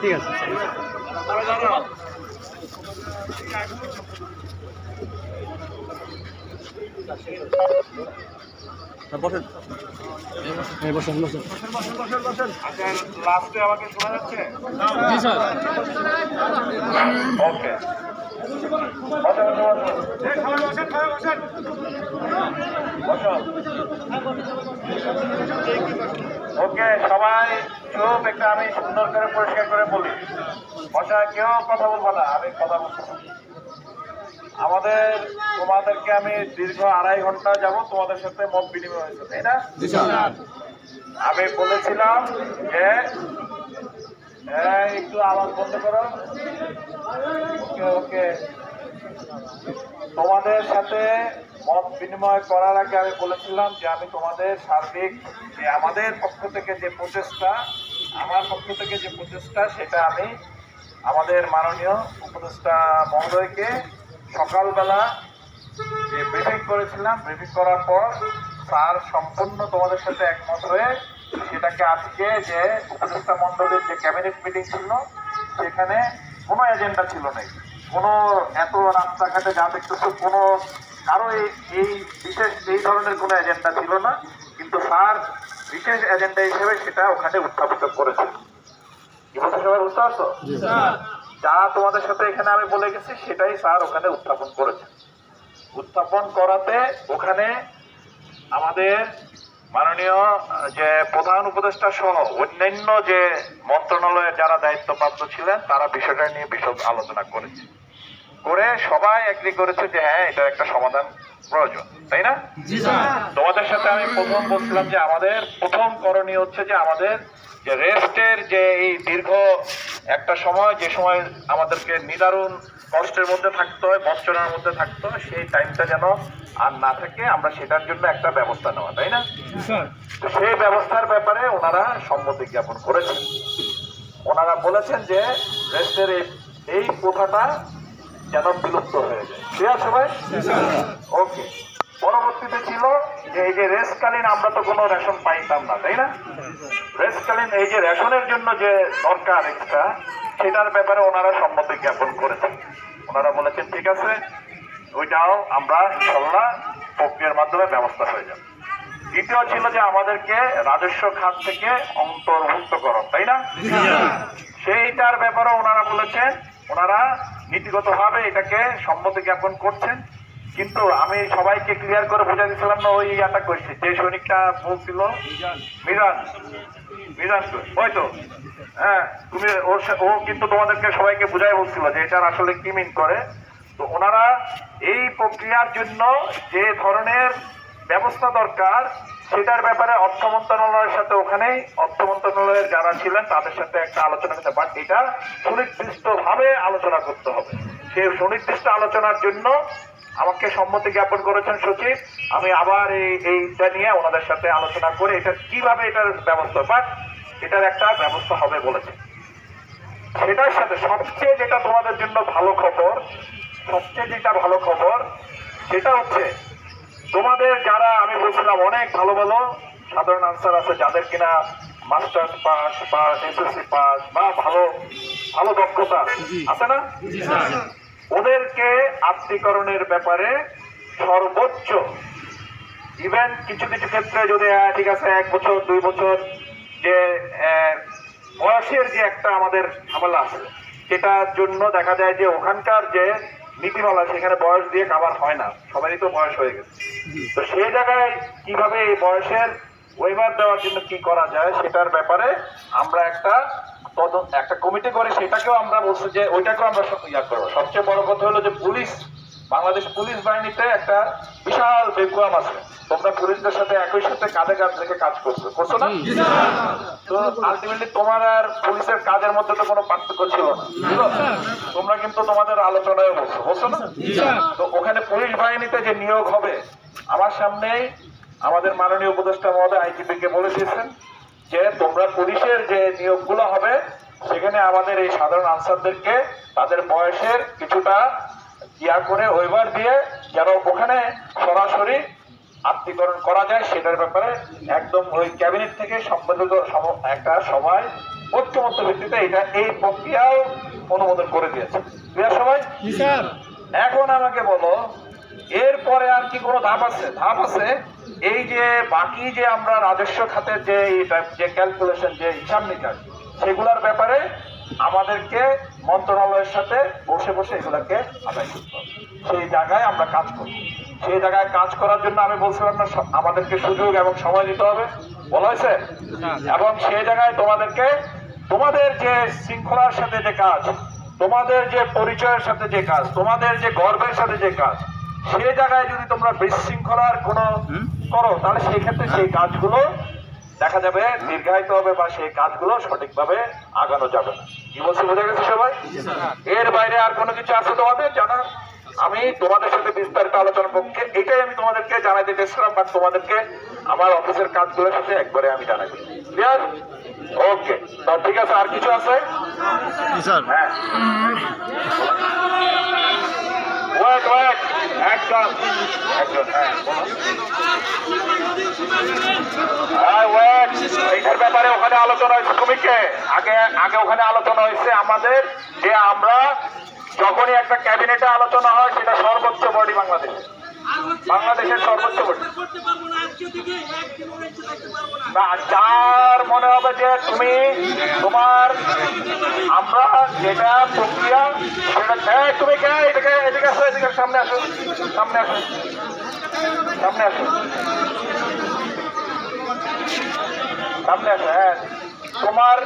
ঠিক আছে। বসেন, বসেন বসেন। আচ্ছা, লাস্টে আমাকে শোনা যাচ্ছে? জি স্যার। ওকে, ওকে সবাই চুপ, একটা আমি সুন্দর করে পরিষ্কার করে বলি। বসা, কেউ কথা বলবো না, আমি কথা বলবো। তোমাদেরকে আমি দীর্ঘ 2.5 ঘন্টা যাব তোমাদের সাথে মত বিনিময় হয়েছে, তাই না? আমি বলেছিলাম যে একটু আওয়াজ বন্ধ করো। ওকে ওকে, তোমাদের সাথে মত বিনিময় করার আগে আমি বলেছিলাম যে আমি তোমাদের সার্বিক যে আমাদের পক্ষ থেকে যে প্রচেষ্টা, আমার পক্ষ থেকে যে প্রচেষ্টা, সেটা আমি আমাদের মাননীয় উপদেষ্টা মহোদয়কে সকালবেলা যে ব্রিফিং করেছিলাম, ব্রিফিং করার পর স্যার সম্পূর্ণ তোমাদের সাথে একমত হয়ে সেটাকে আজকে যে উপদেষ্টা মণ্ডলীর যে ক্যাবিনেট মিটিং ছিল, সেখানে কোনো এজেন্ডা ছিল না, কোনো এত রাস্তাঘাটে যা দেখতেছো কোনো কারো এই বিশেষ এই ধরনের কোনো এজেন্ডা ছিল না, কিন্তু স্যার বিশেষ এজেন্ডা হিসেবে সেটা ওখানে উত্থাপিত করেছে। কি বলতে সবাই বুঝতে পারছো? যা তোমাদের সাথে এখানে আমি বলে গেছি সেটাই স্যার ওখানে উত্থাপন করেছে। উত্থাপন করাতে ওখানে আমাদের মাননীয় যে প্রধান উপদেষ্টা সহ অন্যান্য যে মন্ত্রণালয়ের যারা দায়িত্বপ্রাপ্ত ছিলেন তারা বিষয়টা নিয়ে বিশদ আলোচনা করেছে, করে সবাই এগ্রি করেছে যে হ্যাঁ, এটা একটা সমাধান প্রয়োজন, তাই না? তোমাদের সাথে আমি প্রথম বলছিলাম যে আমাদের প্রথম করণীয় হচ্ছে যে আমাদের যে রেস্টের যে এই দীর্ঘ একটা সময়, যে সময় আমাদেরকে নিদারুণ কষ্টের মধ্যে থাকতে হয়, বঞ্চনার মধ্যে থাকতে হয়, সেই টাইমটা যেন আর না থাকে, আমরা সেটার জন্য একটা ব্যবস্থা নেওয়া, তাই না? তো সেই ব্যবস্থার ব্যাপারে ওনারা সম্মতি জ্ঞাপন করেছেন। ওনারা বলেছেন যে রেস্টের এই প্রথাটা যেন বিলুপ্ত হয়ে যায়। ঠিক আছে ভাই? ওকে। পরবর্তীতে ছিল যে এই যে রেস্টকালীন আমরা তো কোনো রেশন পাইতাম না, তাই না? রেস্টকালীন এই যে রেশনের জন্য যে দরকার এক্সট্রা, সেটার ব্যাপারে ওনারা সম্মতি জ্ঞাপন করেছেন। ওনারা বলেছেন ঠিক আছে, ওইটাও আমরা ইনশাল্লাহ প্রক্রিয়ার মাধ্যমে ব্যবস্থা হয়ে যাবে। দ্বিতীয় ছিল যে আমাদেরকে রাজস্ব খাত থেকে অন্তর্ভুক্তকরণ, তাই না? সেইটার ব্যাপারে ওনারা বলেছেন, ওনারা নীতিগতভাবে এটাকে সম্মতি জ্ঞাপন করছেন। কিন্তু আমি সবাইকে ক্লিয়ার করে বোঝা দিয়েছিলাম না, ওই ইয়াটা করছি যে সৈনিকটা বলছিল মিজান, ওই তো, হ্যাঁ, তুমি ও কিন্তু তোমাদেরকে সবাইকে বুঝাই বলছিল যে এটার আসলে কি মিন করে। তো ওনারা এই প্রক্রিয়ার জন্য যে ধরনের ব্যবস্থা দরকার সেটার ব্যাপারে অর্থ মন্ত্রণালয়ের সাথে ওখানে অর্থ মন্ত্রণালয়ের যারা ছিলেন তাদের সাথে একটা আলোচনা করতে, বাট এটা সুনির্দিষ্টভাবে আলোচনা করতে হবে। সেই সুনির্দিষ্ট আলোচনার জন্য আমাকে সম্মতি জ্ঞাপন করেছেন সচিব। আমি আবার এইটা নিয়ে ওনাদের সাথে আলোচনা করে এটা কিভাবে এটার ব্যবস্থা, বাট এটার একটা ব্যবস্থা হবে বলেছে। সেটার সাথে সবচেয়ে যেটা তোমাদের জন্য ভালো খবর, সবচেয়ে যেটা ভালো খবর সেটা হচ্ছে তোমাদের যারা আমি বলছিলাম অনেক ভালো ভালো সাধারণ আনসার আছে, যাদের কিনা মাস্টার্স পাস বা এসএসসি পাস বা ভালো ভালো দক্ষতা আছে না, ওদেরকে আত্মীকরণের ব্যাপারে সর্বোচ্চ, ইভেন কিছু কিছু ক্ষেত্রে যদি ঠিক আছে 1 বছর 2 বছর যে বয়সের যে একটা আমাদের ঝামেলা আছে, সেটার জন্য দেখা যায় যে ওখানকার যে নীতিমালা সেখানে বয়স দিয়ে কাভার হয় না, সবারই তো বয়স হয়ে গেছে। তো সেই জায়গায় কিভাবে এই বয়সের ওয়েভার দেওয়ার জন্য কি করা যায় সেটার ব্যাপারে আমরা একটা কমিটি করে সেটাকেও আমরা বলছি যে ওইটাকেও আমরা ইয়া করবো। সবচেয়ে বড় কথা হলো যে পুলিশ, বাংলাদেশ পুলিশ বাহিনীতে একটা বিশাল বেকুয়াম আছে, তোমরা পুলিশদের সাথে একই সাথে কাঁধে কাঁধ রেখে কাজ করছো না? তো আলটিমেটলি তোমার আর পুলিশের কাজের মধ্যে তো কোনো পার্থক্য ছিল না, তোমরা কিন্তু তোমাদের আলোচনায় বলছো না? তো ওখানে পুলিশ বাহিনীতে যে নিয়োগ হবে, আমার সামনেই আমাদের মাননীয় উপদেষ্টা মহোদয় আইজিপি কে বলে দিয়েছেন যে তোমরা পুলিশের যে নিয়োগগুলো হবে সেখানে আমাদের এই সাধারণ আনসারদেরকে তাদের বয়সের কিছুটা ইয়া করে ওয়েভার দিয়ে যেন ওখানে সরাসরি আত্মীকরণ করা যায়, সেটার ব্যাপারে একদম ওই ক্যাবিনেট থেকে সম্পাদিত একটা সভায় ঐক্যমত্য ভিত্তিতে এই প্রক্রিয়াও অনুমোদন করে দিয়েছে। প্রিয় সবাই, এখন আমাকে বলো এরপরে আর কি কোনো ধাপ আছে? এই যে বাকি যে আমরা রাজস্ব খাতের যে ক্যালকুলেশন, যে হিসাব নিকাশ, সেগুলোর ব্যাপারে আমাদেরকে মন্ত্রণালয়ের সাথে বসে এগুলাকে আদায় করতে হবে। সেই জায়গায় আমরা কাজ করব। সেই জায়গায় কাজ করার জন্য আমি বলছিলাম না, আমাদেরকে সুযোগ এবং সময় দিতে হবে, বলা হয়েছে। এবং সেই জায়গায় তোমাদের যে শৃঙ্খলার সাথে যে কাজ, তোমাদের যে পরিচয়ের সাথে যে কাজ, তোমাদের যে গর্বের সাথে যে কাজ, সেই জায়গায় যদি তোমরা বিশৃঙ্খলার কোনো করো, তাহলে সেই ক্ষেত্রে সেই কাজগুলো দেখা যাবে দীর্ঘায়িত হবে বা সেই কাজগুলো সঠিকভাবে আগানো যাবে না। কি বলছি বোঝা গেছে সবাই? এর বাইরে আর কোনো কিছু আছে তোমাদের জানা? আমি তোমাদের সাথে বিস্তারিত আলোচনার পক্ষে এটাই আমি তোমাদেরকে জানাই দিতেছিলাম, বাট তোমাদেরকে আমার অফিসের কাজগুলোর সাথে একবারে আমি জানাই দিই। ক্লিয়ার? ওকে, তো ঠিক আছে। আর কিছু আছে? হ্যাঁ, ওয়েট একজন হ্যাঁ এইটার ব্যাপারে ওখানে আলোচনা হয়েছে। তুমি কে? আগে ওখানে আলোচনা হয়েছে আমাদের, যে আমরা যখনই একটা ক্যাবিনেটে আলোচনা হয় সেটা সর্বোচ্চ বডি বাংলাদেশের সর্বোচ্চ বডি। না, যার মনে হবে যে আমরা যেটা প্রক্রিয়া সেটা, তুমি কে? এদিকে আসো, সামনে আসো। হ্যাঁ, তোমার